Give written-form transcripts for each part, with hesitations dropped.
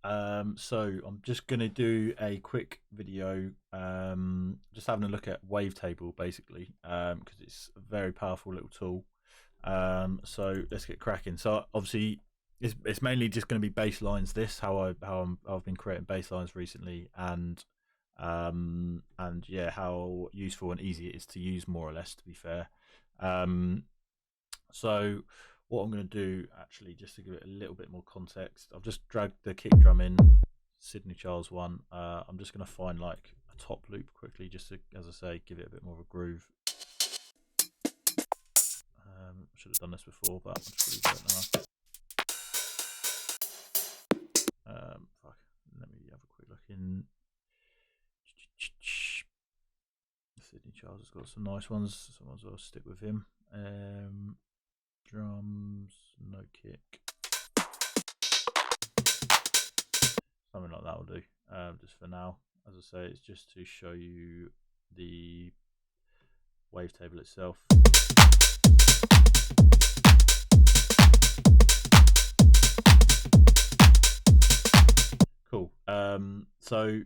So I'm just going to do a quick video, just having a look at Wavetable basically, because it's a very powerful little tool. So let's get cracking. So obviously, it's mainly just going to be bass lines. This I've been creating bass lines recently, and yeah, how useful and easy it is to use, more or less. To be fair, so what I'm going to do, actually, just to give it a little bit more context, I've just dragged the kick drum in, Sydney Charles one. I'm just going to find like a top loop quickly, just to, as I say, give it a bit more of a groove. Should have done this before, but I'll just leave it now. Fuck. Let me have a quick look in. Sydney Charles has got some nice ones, so I might as well stick with him. Drums, no kick. Something like that will do, just for now. As I say, it's just to show you the wavetable itself. Cool. So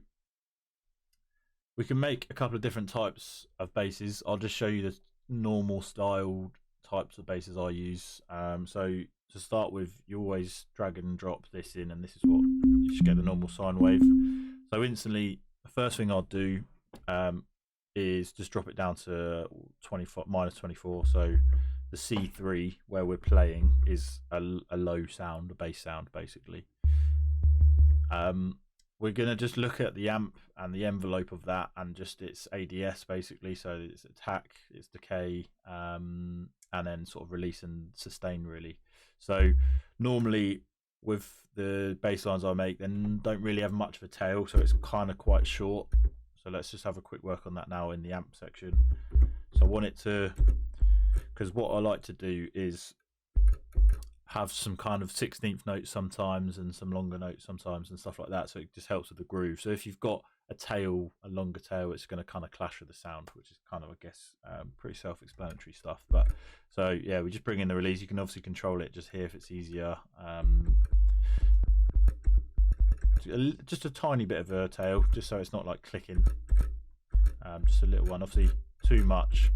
we can make a couple of different types of basses. I'll just show you the normal styled types of basses I use. So to start with, you always drag and drop this in, and this is what you just get the normal sine wave. So instantly, the first thing I'll do is just drop it down to -24. So the C3 where we're playing is a low sound, a bass sound, basically. We're going to just look at the amp and the envelope of that, and just its ADS basically. So it's attack, it's decay, and then sort of release and sustain, really. So normally with the bass lines I make, then don't really have much of a tail, so it's kind of quite short. So let's just have a quick work on that now in the amp section. So I want it to, because what I like to do is have some kind of 16th notes sometimes and some longer notes sometimes and stuff like that, so it just helps with the groove. So if you've got a tail, a longer tail, it's going to kind of clash with the sound, which is kind of, I guess, pretty self-explanatory stuff. But so yeah, we just bring in the release. You can obviously control it just here if it's easier. Just a tiny bit of a tail, just so it's not like clicking. Just a little one. Obviously too much,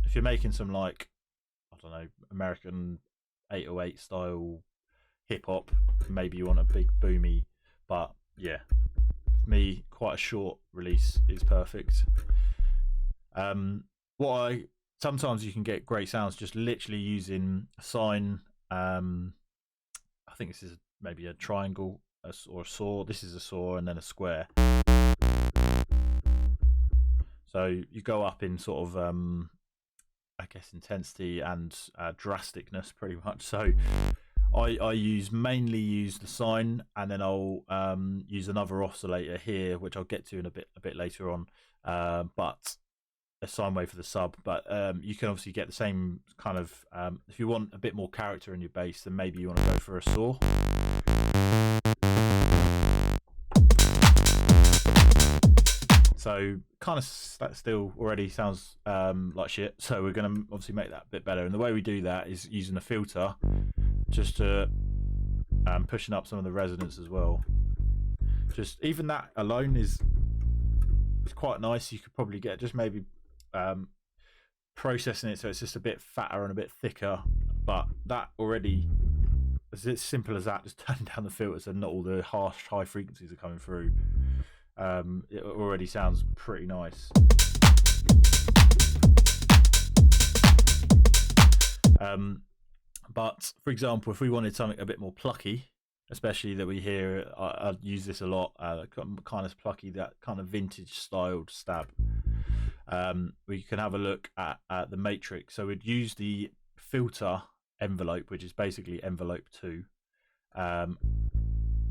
if you're making some, like, I don't know, American 808 style hip hop, maybe you want a big boomy, but yeah, for me, quite a short release is perfect. Sometimes you can get great sounds just literally using a sine. I think this is maybe a triangle or a saw. This is a saw and then a square. So you go up in sort of I guess intensity and drasticness, pretty much. So I mainly use the sine, and then I'll use another oscillator here, which I'll get to in a bit later on. But a sine wave for the sub. But you can obviously get the same kind of, if you want a bit more character in your bass, then maybe you want to go for a saw. So kind of that still already sounds like shit. So we're going to obviously make that a bit better. And the way we do that is using a filter, just to pushing up some of the resonance as well. Just even that alone is quite nice. You could probably get just maybe processing it so it's just a bit fatter and a bit thicker. But that already, as simple as that, just turn down the filters and not all the harsh high frequencies are coming through. It already sounds pretty nice. But for example, if we wanted something a bit more plucky, especially that we hear, I use this a lot, kind of plucky, that kind of vintage styled stab. We can have a look at the matrix. So we'd use the filter envelope, which is basically envelope 2.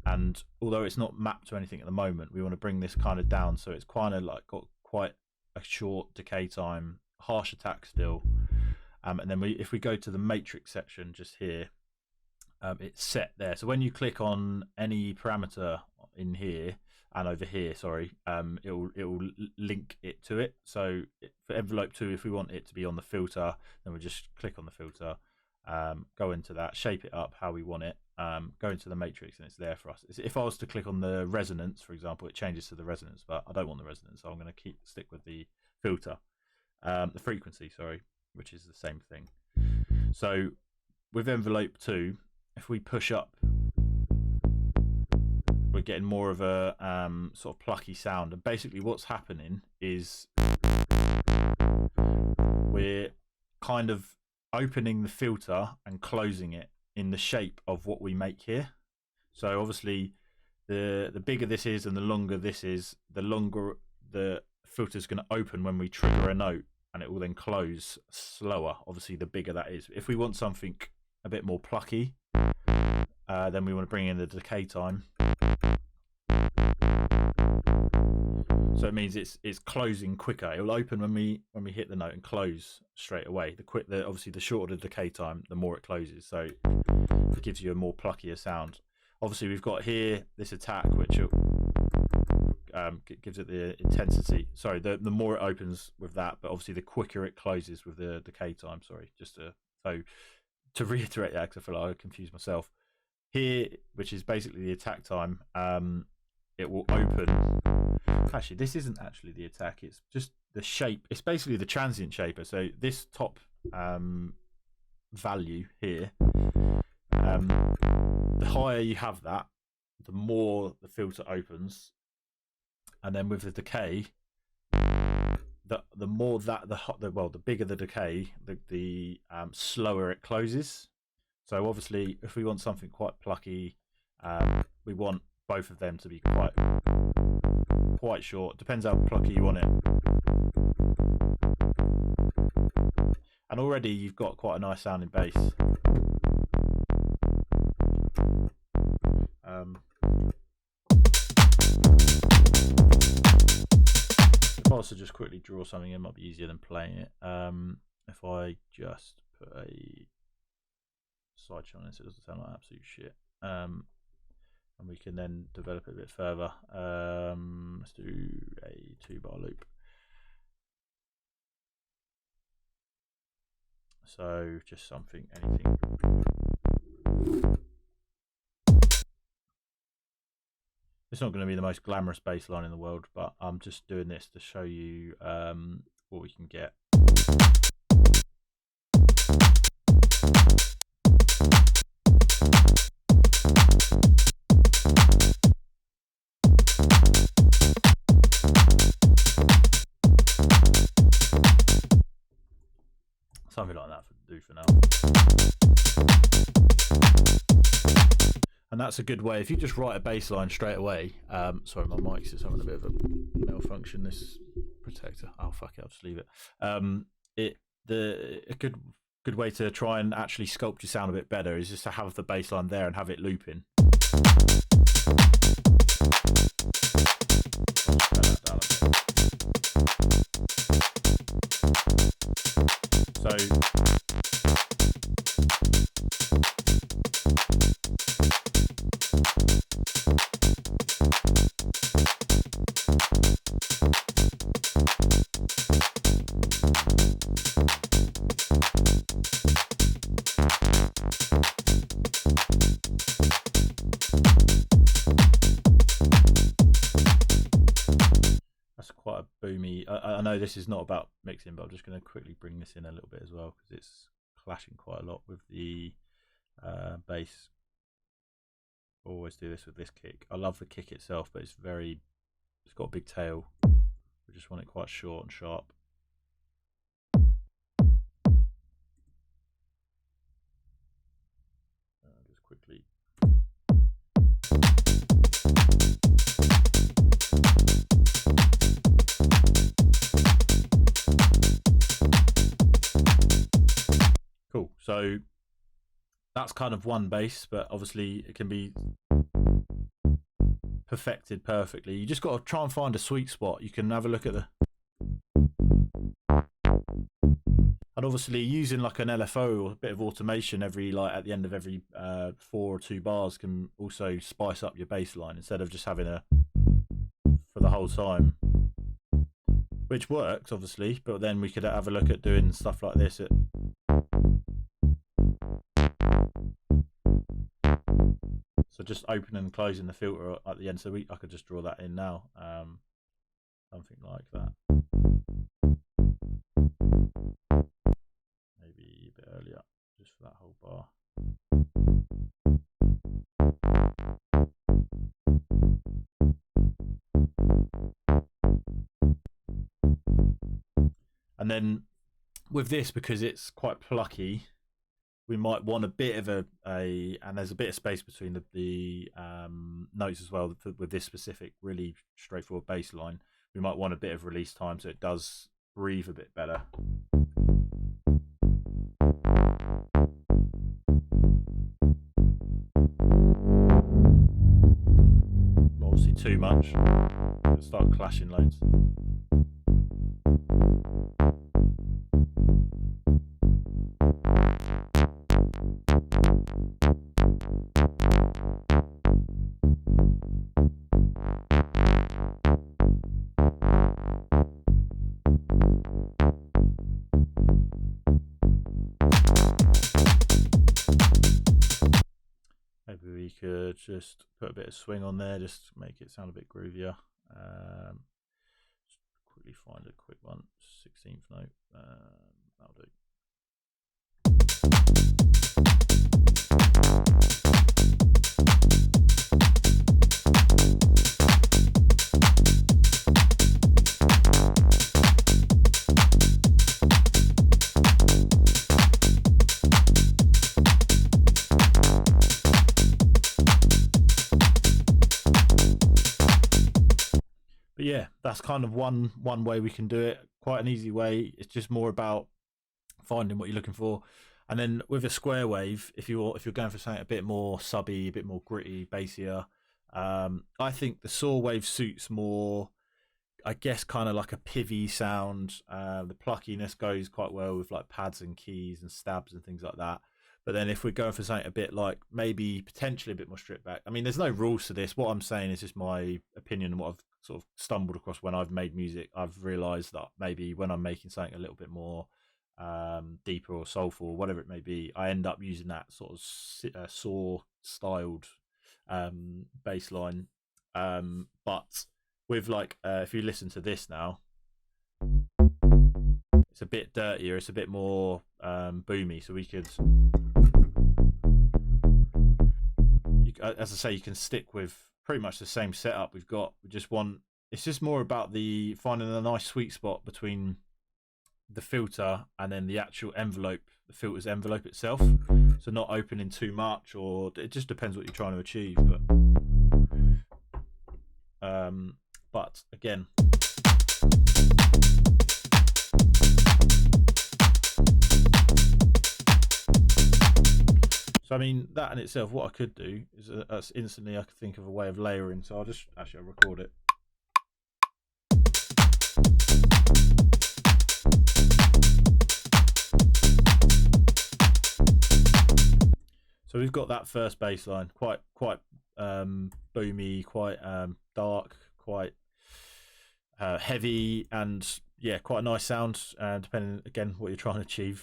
And although it's not mapped to anything at the moment, we want to bring this kind of down, so it's kind of like got quite a short decay time, harsh attack still. And then if we go to the matrix section just here, it's set there. So when you click on any parameter in here and over here, sorry, it will link it to it. So for envelope 2, if we want it to be on the filter, then we just click on the filter. go into that, shape it up how we want it, go into the matrix, and it's there for us. If I was to click on the resonance, for example, it changes to the resonance, but I don't want the resonance, so I'm going to stick with the filter, the frequency, sorry, which is the same thing. So with envelope 2, if we push up, we're getting more of a sort of plucky sound, and basically what's happening is we're kind of opening the filter and closing it in the shape of what we make here. So obviously the bigger this is and the longer this is, the longer the filter is going to open when we trigger a note, and it will then close slower, obviously the bigger that is. If we want something a bit more plucky, then we want to bring in the decay time. So it means it's closing quicker. It will open when we hit the note and close straight away. Obviously the shorter the decay time, the more it closes. So it gives you a more pluckier sound. Obviously we've got here this attack, which gives it the intensity. Sorry, the more it opens with that, but obviously the quicker it closes with the decay time. Sorry, to reiterate that, because I feel like I confused myself. Here, which is basically the attack time, it will open. Actually, this isn't actually the attack, it's just the shape. It's basically the transient shaper. So this top value here, the higher you have that, the more the filter opens, and then with the decay, the more that the bigger the decay, the slower it closes. So obviously, if we want something quite plucky, we want both of them to be quite short. Depends how plucky you want it. And already you've got quite a nice sounding bass. If I was to just quickly draw something, it might be easier than playing it. If I just put a sideshow on this, it doesn't sound like absolute shit. And we can then develop it a bit further. Let's do a 2-bar loop. So just anything. It's not going to be the most glamorous bass line in the world, but I'm just doing this to show you what we can get. Something like that do for now. And that's a good way. If you just write a bass line straight away, sorry, my mic's just having a bit of a malfunction, this protector. Oh fuck it, I'll just leave it. A good way to try and actually sculpt your sound a bit better is just to have the bass line there and have it looping. That's quite a boomy. I know this is not about mixing, but I'm just going to quickly bring this in a little bit as well because it's clashing quite a lot with the bass. Always do this with this kick. I love the kick itself, but it's got a big tail. We just want it quite short and sharp. Just quickly. Cool. So that's kind of one bass, but obviously it can be perfected perfectly. You just got to try and find a sweet spot. You can have a look at and obviously using like an LFO or a bit of automation at the end of every 4 or 2 bars can also spice up your bass line instead of just having for the whole time, which works obviously, but then we could have a look at doing stuff like this just opening and closing the filter at the end. So I could just draw that in now, something like that. Maybe a bit earlier, just for that whole bar. And then with this, because it's quite plucky, we might want a bit of and there's a bit of space between the notes as well with this specific really straightforward bass line. We might want a bit of release time so it does breathe a bit better. Obviously too much, it'll start clashing loads. Maybe we could just put a bit of swing on there, just to make it sound a bit groovier. Just quickly find a quick one, 16th note, that'll do. But yeah, that's kind of one way we can do it. Quite an easy way. It's just more about finding what you're looking for. And then with a square wave, if you're going for something a bit more subby, a bit more gritty, bassier, I think the saw wave suits more, I guess, kind of like a pivy sound. The pluckiness goes quite well with like pads and keys and stabs and things like that. But then if we're going for something a bit like maybe potentially a bit more stripped back, I mean, there's no rules to this. What I'm saying is just my opinion and what I've sort of stumbled across when I've made music. I've realised that maybe when I'm making something a little bit more deeper or soulful, or whatever it may be, I end up using that sort of saw styled bass line. But with like, if you listen to this now, it's a bit dirtier, it's a bit more boomy, so we could, as I say, you can stick with pretty much the same setup we've got. We just want, it's just more about finding a nice sweet spot between the filter and then the actual envelope, the filter's envelope itself. So not opening too much, or it just depends what you're trying to achieve. But again, so I mean, that in itself, what I could do is instantly I could think of a way of layering. So I'll record it. So we've got that first bass line, quite boomy, quite dark, quite heavy, and yeah, quite a nice sound, depending again what you're trying to achieve.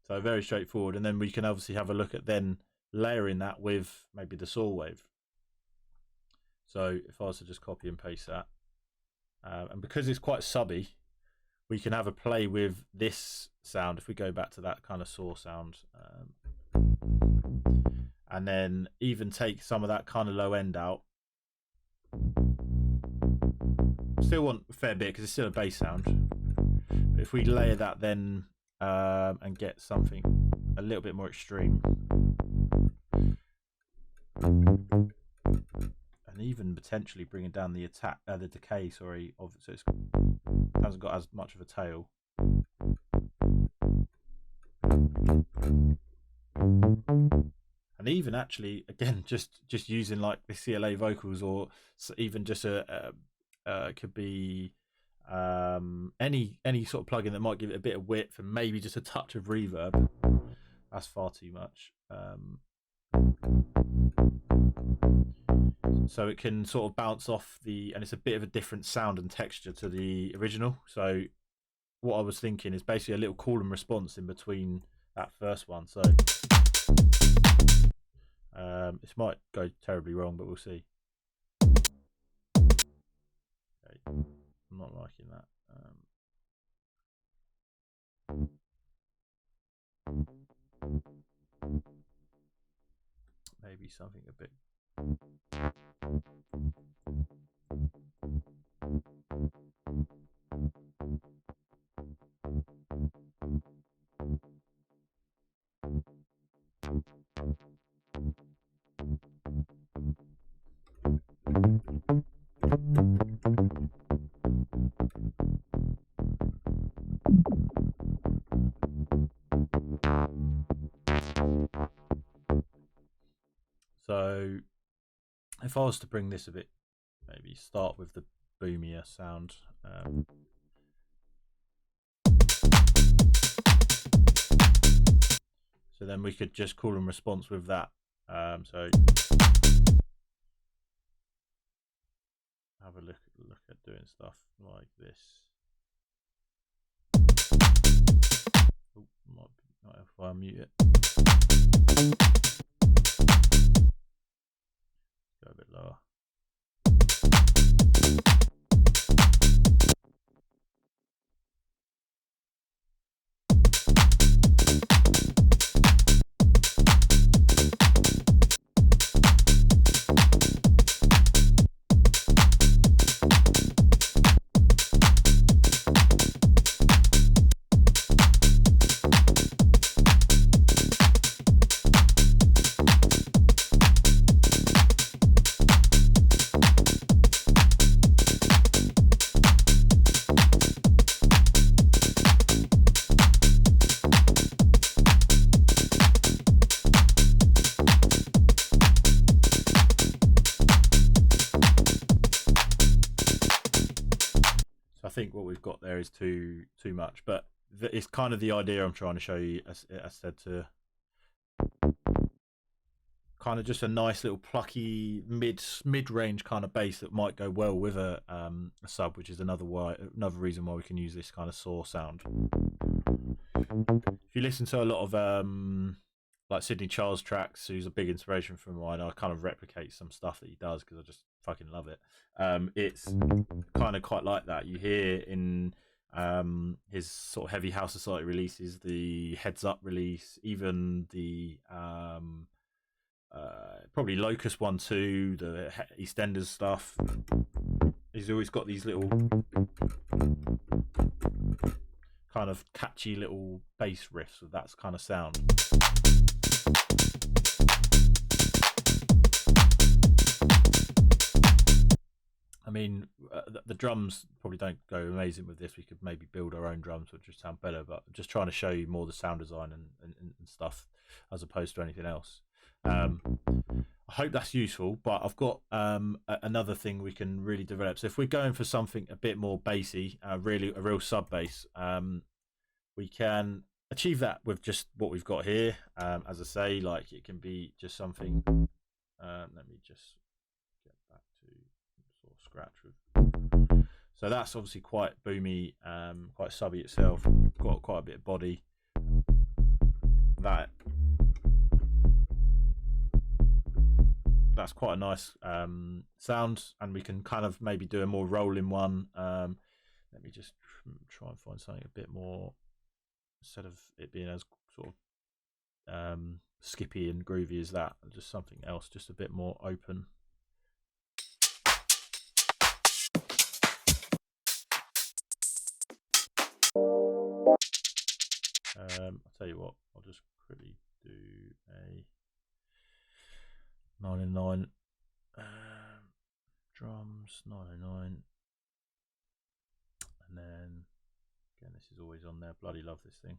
So very straightforward, and then we can obviously have a look at then layering that with maybe the saw wave. So if I was to just copy and paste that, and because it's quite subby, we can have a play with this sound. If we go back to that kind of saw sound, and then even take some of that kind of low end out. Still want a fair bit because it's still a bass sound. But if we layer that then and get something a little bit more extreme, and even potentially bringing down the decay, sorry, of so it hasn't got as much of a tail. And even actually, again, just using like the CLA vocals, or even just could be any sort of plugin that might give it a bit of width and maybe just a touch of reverb. That's far too much. so it can sort of bounce off and it's a bit of a different sound and texture to the original. So what I was thinking is basically a little call and response in between that first one. So this might go terribly wrong, but we'll see. Okay. I'm not liking that. Maybe something a bit. So if I was to bring this a bit, maybe start with the boomier sound. So then we could just call and response with that. So have a look at doing stuff like this. Oh, might not if I mute it. Go a bit lower. I think what we've got there is too much, but it's kind of the idea I'm trying to show you, as said, to kind of just a nice little plucky mid-range kind of bass that might go well with a sub, which is another reason why we can use this kind of saw sound. If you listen to a lot of like Sidney Charles tracks, who's a big inspiration for mine, I kind of replicate some stuff that he does because I just fucking love it. It's kind of quite like that. You hear in his sort of heavy House Society releases, the Heads Up release, even the probably Locust one too, the EastEnders stuff. He's always got these little kind of catchy little bass riffs with that kind of sound. I mean, the drums probably don't go amazing with this. We could maybe build our own drums, which would sound better, but I'm just trying to show you more the sound design and stuff as opposed to anything else. I hope that's useful, but I've got another thing we can really develop. So if we're going for something a bit more bassy, really a real sub bass, we can achieve that with just what we've got here. As I say, like it can be just something. Let me just get back to sort of scratch with. So that's obviously quite boomy, quite subby itself. Got quite a bit of body. That's quite a nice sound, and we can kind of maybe do a more rolling one. Let me just try and find something a bit more, instead of it being as sort of skippy and groovy as that, just something else, just a bit more open. I'll tell you what, I'll just quickly do a 909 drums, 909, and then again, this is always on there. Bloody love this thing.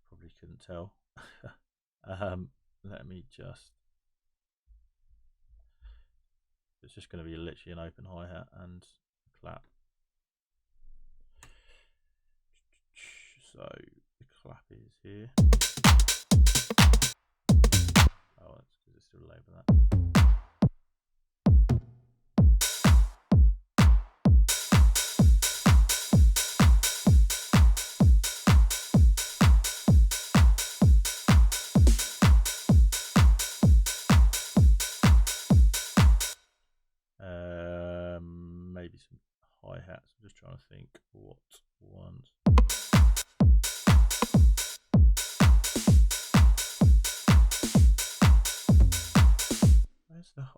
Probably couldn't tell. Let me just. It's just going to be literally an open hi-hat and clap. So the clap is here. Oh, that's because it's still labeled that. maybe some hi-hats. I'm just trying to think what ones.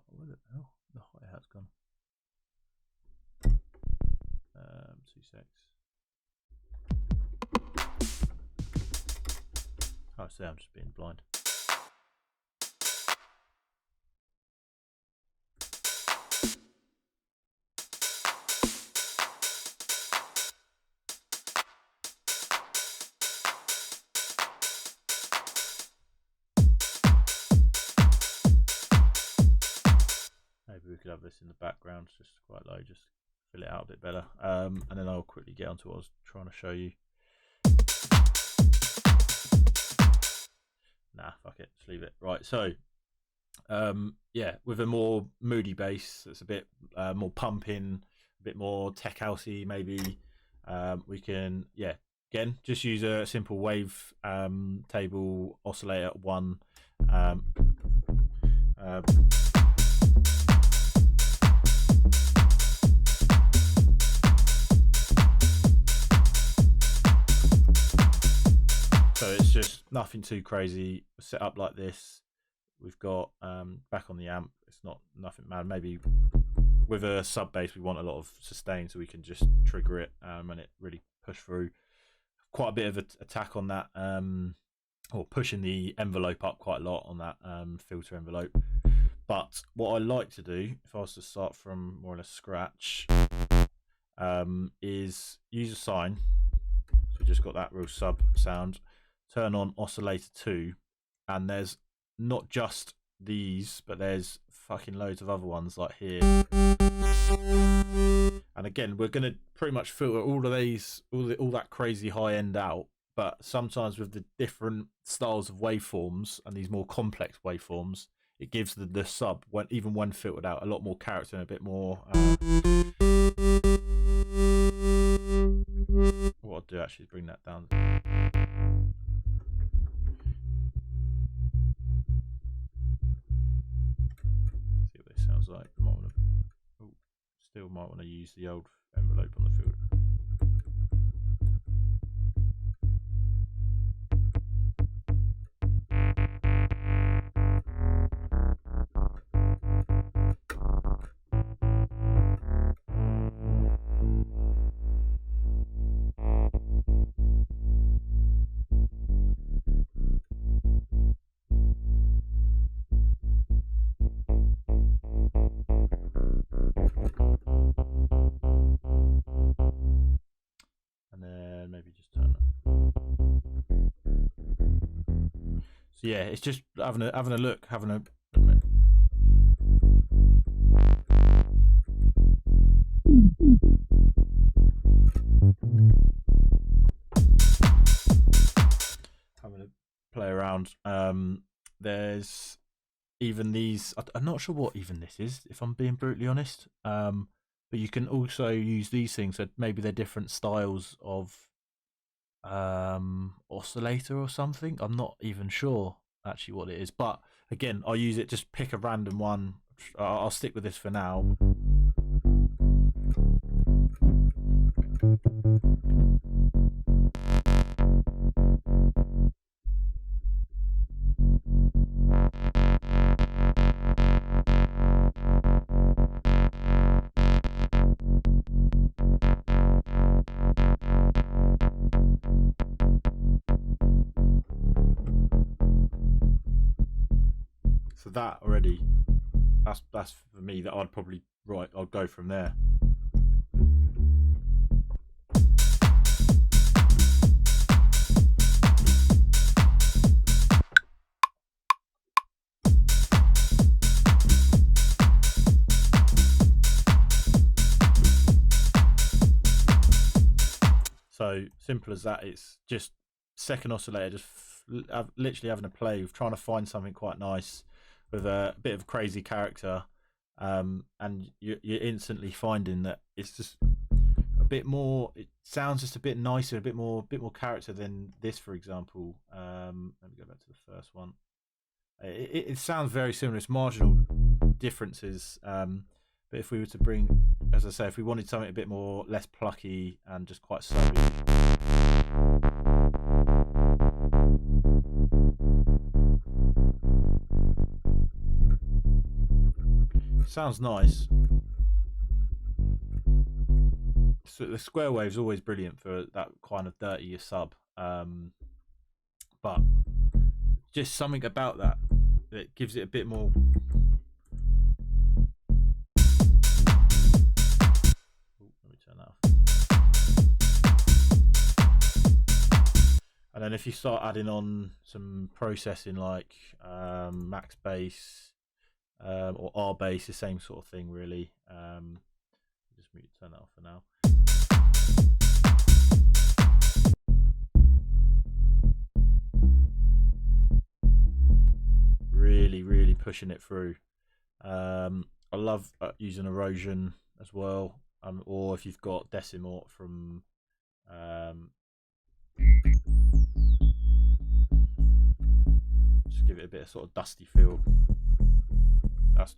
Where the hell? The hi-hat's gone. 2 secs. Oh, see, I'm just being blind. Maybe we could have this in the background, just quite low, just fill it out a bit better. And then I'll quickly get onto what I was trying to show you. Nah, fuck it, just leave it. Right, so yeah, with a more moody bass that's a bit more pumping, a bit more tech housey maybe, we can, yeah, again, just use a simple wave table oscillator 1. So it's just nothing too crazy. Set up like this. We've got back on the amp. It's not nothing mad. Maybe with a sub bass we want a lot of sustain, so we can just trigger it and it really push through. Quite a bit of attack on that, or pushing the envelope up quite a lot on that filter envelope. But what I like to do, if I was to start from more or less scratch, is use a sine. So we just got that real sub sound. Turn on oscillator 2, and there's not just these, but there's fucking loads of other ones like here. And again, we're gonna pretty much filter all of these, all that crazy high end out. But sometimes with the different styles of waveforms and these more complex waveforms, it gives the sub, even when filtered out, a lot more character and a bit more. What I'll do actually is bring that down. See what this sounds like. Still might want to use the old envelope on the filter. So yeah, it's just having a look, play around. There's even these. I'm not sure what even this is, if I'm being brutally honest. But you can also use these things. So maybe they're different styles of oscillator or something. I'm not even sure actually what it is, but again, I'll use it. Just pick a random one. I'll stick with this for now. So that already, that's for me, that I'd probably, right, I'll go from there. So simple as that. It's just second oscillator, just literally having a play with trying to find something quite nice with a bit of crazy character, and you're instantly finding that it's just a bit more. It sounds just a bit nicer, a bit more character than this, for example. Let me go back to the first one. It sounds very similar. It's marginal differences, but if we were to bring as I say, if we wanted something a bit more less plucky and just quite subby. Sounds nice. So the square wave's always brilliant for that kind of dirtier sub, but just something about that gives it a bit more. Let me turn that off. And then if you start adding on some processing like max bass or R bass, the same sort of thing really. Just turn that off for now. Really pushing it through. I love using erosion as well, or if you've got decimort from just give it a bit of sort of dusty feel. That's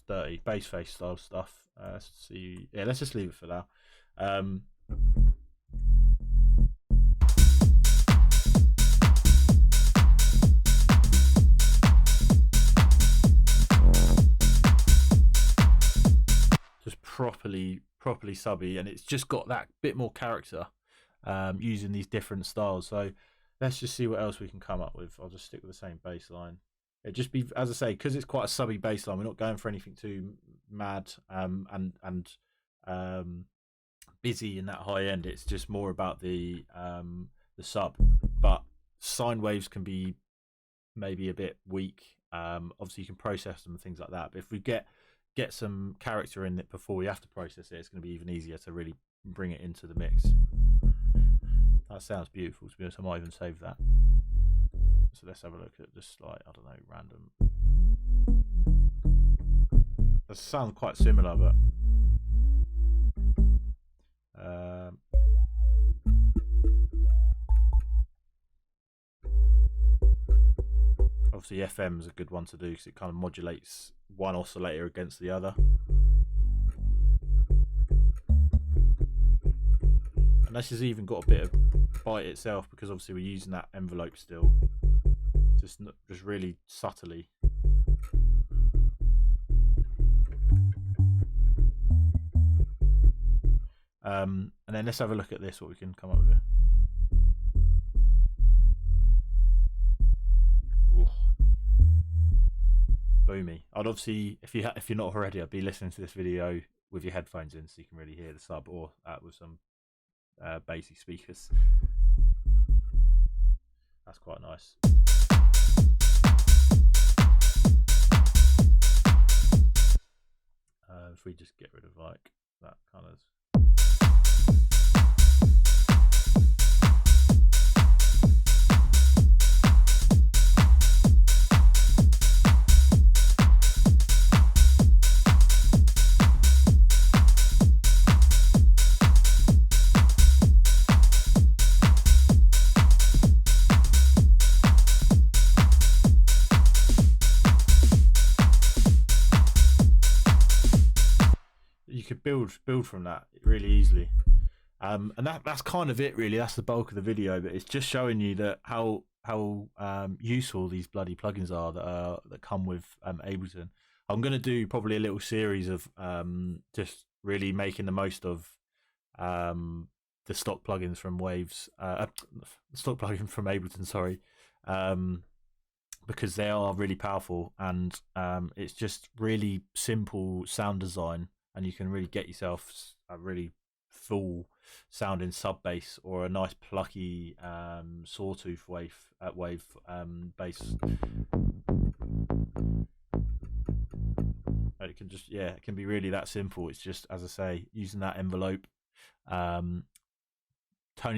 dirty bass face style stuff. Let's see. Yeah, let's just leave it for now. Just properly subby, and it's just got that bit more character using these different styles. So let's just see what else we can come up with. I'll just stick with the same bass line. It just be, as I say, because it's quite a subby bass line, we're not going for anything too mad and busy in that high end. It's just more about the sub. But sine waves can be maybe a bit weak. Obviously you can process them and things like that, but if we get some character in it before we have to process it, it's going to be even easier to really bring it into the mix. That sounds beautiful, to be honest. I might even save that. So let's have a look at just like, I don't know, random. That sounds quite similar, but obviously FM is a good one to do because it kind of modulates one oscillator against the other. And this has even got a bit of bite itself because obviously we're using that envelope still, just really subtly. And then let's have a look at this, what we can come up with here. Boomy. I'd obviously, if you're not already, I'd be listening to this video with your headphones in so you can really hear the sub, or with some bassy speakers. That's quite nice. If we just get rid of like that kind of. Build from that really easily, and that's kind of it really. That's the bulk of the video, but it's just showing you that how useful these bloody plugins are that come with Ableton. I'm going to do probably a little series of just really making the most of the stock plugins from stock plugin from Ableton, sorry, because they are really powerful, and it's just really simple sound design. And you can really get yourself a really full sounding sub bass or a nice plucky sawtooth wave bass. It can just, yeah, it can be really that simple. It's just, as I say, using that envelope, toning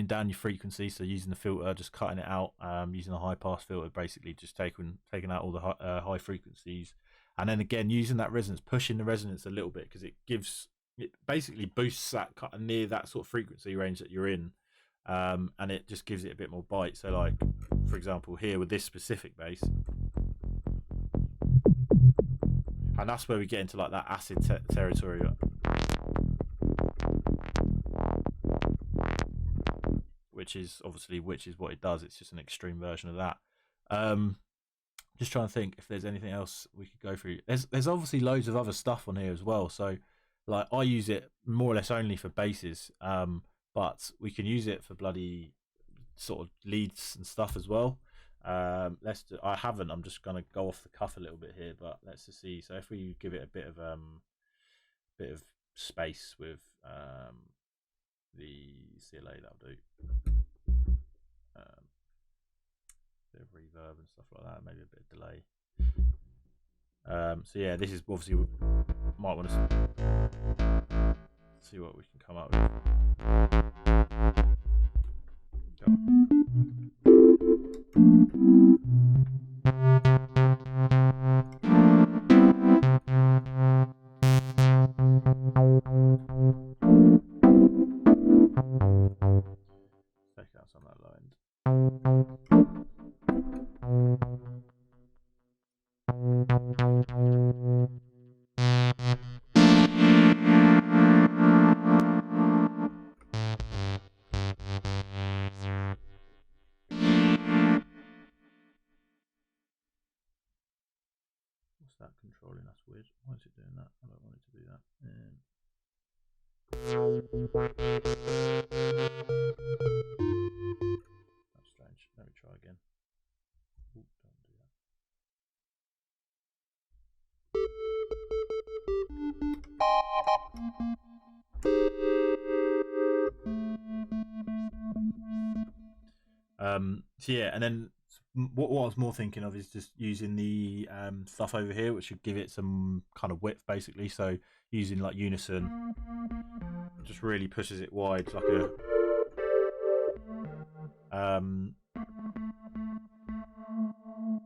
down your frequency, so using the filter, just cutting it out, using a high pass filter, basically just taking out all the high frequencies. And then again, using that resonance, pushing the resonance a little bit, because it basically boosts that kind of near that sort of frequency range that you're in, and it just gives it a bit more bite. So, like for example, here with this specific bass, and that's where we get into like that acid territory. which is what it does. It's just an extreme version of that. Just trying to think if there's anything else we could go through. There's obviously loads of other stuff on here as well. So like I use it more or less only for basses, but we can use it for bloody sort of leads and stuff as well. I'm just gonna go off the cuff a little bit here, but let's just see. So if we give it a bit of space with the CLA, that'll do. Bit of reverb and stuff like that, maybe a bit of delay. So yeah, this is obviously, might want to see what we can come up with. Go. Take out some of that low end. What's that controlling? That's weird. Why is it doing that? I don't want it to do that. That's strange. Let me try again. Ooh, don't do that. So yeah, and then what I was more thinking of is just using the stuff over here, which would give it some kind of width basically. So using like unison, just really pushes it wide, like a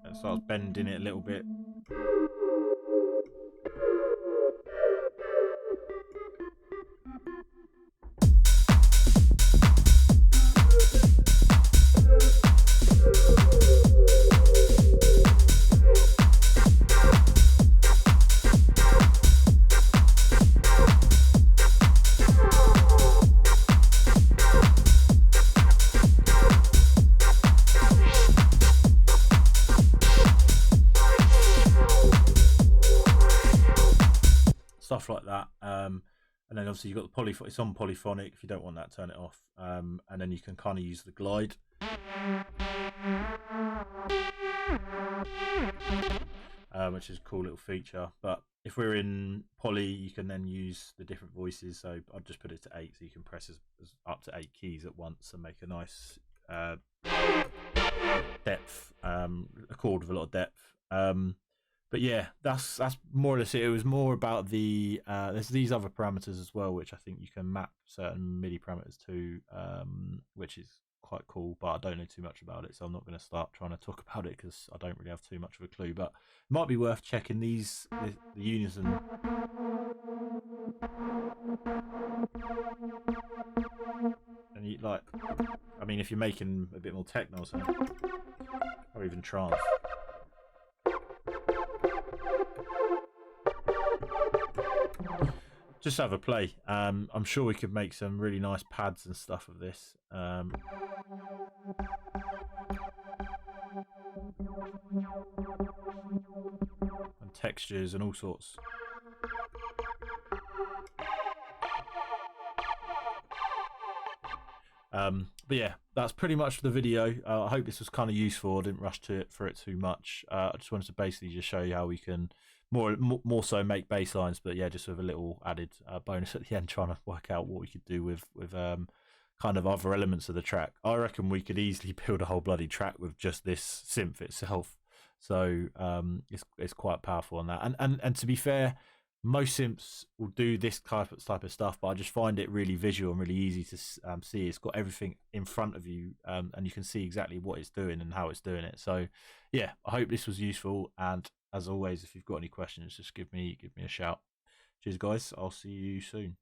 it starts bending it a little bit. Stuff like that, and then obviously you've got the it's on polyphonic. If you don't want that, turn it off, and then you can kind of use the glide, which is a cool little feature. But if we're in poly, you can then use the different voices. So I'll just put it to 8, so you can press up to 8 keys at once and make a nice depth, a chord with a lot of depth. But yeah, that's more or less it. It was more about the there's these other parameters as well, which I think you can map certain MIDI parameters to, which is quite cool. But I don't know too much about it, so I'm not going to start trying to talk about it because I don't really have too much of a clue. But it might be worth checking the unison. And you, like, I mean, if you're making a bit more techno or something, or even trance. Just have a play. I'm sure we could make some really nice pads and stuff of this. And textures and all sorts. But yeah, that's pretty much the video. I hope this was kind of useful. I didn't rush for it too much. I just wanted to basically just show you how we can more so make bass lines, but yeah, just with a little added bonus at the end, trying to work out what we could do with kind of other elements of the track. I reckon we could easily build a whole bloody track with just this synth itself. So it's quite powerful on that. And to be fair, most synths will do this type of stuff, but I just find it really visual and really easy to see. It's got everything in front of you, and you can see exactly what it's doing and how it's doing it. So yeah, I hope this was useful, and as always, if you've got any questions, just give me a shout. Cheers guys, I'll see you soon.